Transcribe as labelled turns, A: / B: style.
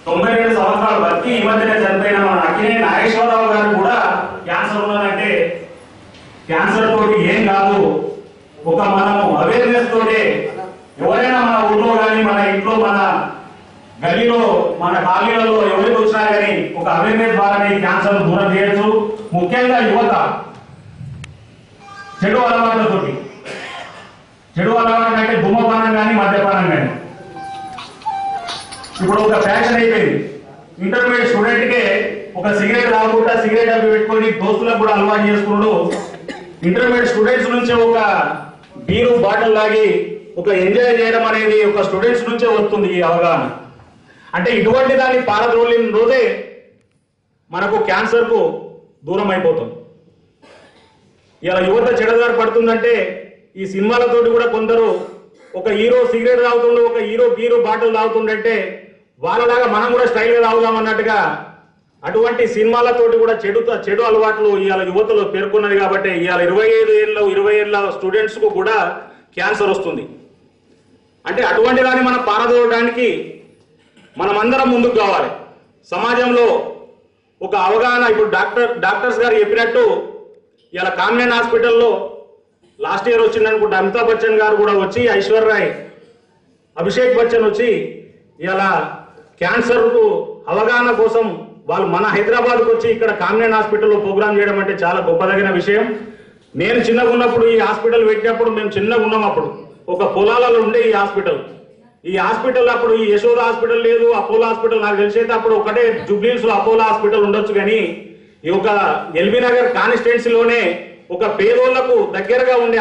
A: 92 సంవత్సరాలు బతికి ఈ మధ్యనే చనిపోయిన మన అక్కినేని నాగేశ్వరరావు గారు కూడా క్యాన్సర్ ఉన్నదంటే క్యాన్సర్ తోటి ఏం కాదు, ఒక మనము అవేర్నెస్ తోటే ఎవరైనా మన ఊళ్ళో కానీ మన ఇంట్లో మన గల్లీలో మన కాలనీలలో ఎవరికి వచ్చినా కానీ ఒక అవేర్నెస్ ద్వారానే క్యాన్సర్ దూరం చేయొచ్చు. ముఖ్యంగా యువత చెడు అలవాట్లతోటి, చెడు అలవాటు అంటే ధూమపానం కానీ మద్యపానం కానీ ఇప్పుడు ఒక ఫ్యాషన్ అయిపోయింది. ఇంటర్మీడియట్ స్టూడెంట్ కే ఒక సిగరెట్ తాగుకుంటా సిగరెట్ అవి పెట్టుకొని దోస్తులకు కూడా అలవాటు చేసుకున్నాడు. ఇంటర్మీడియట్ స్టూడెంట్స్ నుంచి ఒక బీరు బాటిల్ లాగి ఒక ఎంజాయ్ చేయడం అనేది ఒక స్టూడెంట్స్ నుంచే వస్తుంది ఈ అవగాహన. అంటే ఇటువంటి దాన్ని పారద్రోలిన రోజే మనకు క్యాన్సర్ కు దూరం అయిపోతుంది. ఇలా యువత చెడదారి పడుతుందంటే ఈ సినిమాలతోటి కూడా కొందరు ఒక హీరో సిగరెట్ తాగుతుండు, ఒక హీరో బీరు బాటిల్ తాగుతుండంటే వాళ్ళలాగా మనం కూడా స్టైల్ గా తాగుదాం అన్నట్టుగా అటువంటి సినిమాలతోటి కూడా చెడు అలవాట్లు ఇవాళ యువతలో పేర్కొన్నది. కాబట్టి ఇవాళ 20 ఏళ్ళ స్టూడెంట్స్ కు కూడా క్యాన్సర్ వస్తుంది. అంటే అటువంటి దాన్ని మనం పారదోలడానికి మనమందరం ముందుకు కావాలి. సమాజంలో ఒక అవగాహన, ఇప్పుడు డాక్టర్స్ గారు చెప్పినట్టు ఇలా కామినేని హాస్పిటల్లో లాస్ట్ ఇయర్ వచ్చిందనుకుంటే అమితాబ్ బచ్చన్ గారు కూడా వచ్చి, ఐశ్వర్యరాయ్, అభిషేక్ బచ్చన్ వచ్చి ఇలా క్యాన్సర్ కు అవగాహన కోసం వాళ్ళు మన హైదరాబాద్కు వచ్చి ఇక్కడ కామినేని హాస్పిటల్లో ప్రోగ్రామ్ చేయడం అంటే చాలా గొప్పదగిన విషయం. నేను చిన్నగా ఉన్నప్పుడు ఈ హాస్పిటల్ పెట్టినప్పుడు మేము చిన్నగా ఉన్నాం. అప్పుడు ఒక పొలాలలో ఉండే ఈ హాస్పిటల్ అప్పుడు ఈ యశోద హాస్పిటల్ లేదు, అపోలో హాస్పిటల్ నాకు తెలిసైతే అప్పుడు ఒకటే జూబ్లీహిల్స్ లో అపోలో హాస్పిటల్ ఉండొచ్చు. కానీ ఈ ఒక ఎల్బీ నగర్ కాన్స్టిట్యున్సీలోనే ఒక పేదోళ్లకు దగ్గరగా ఉండే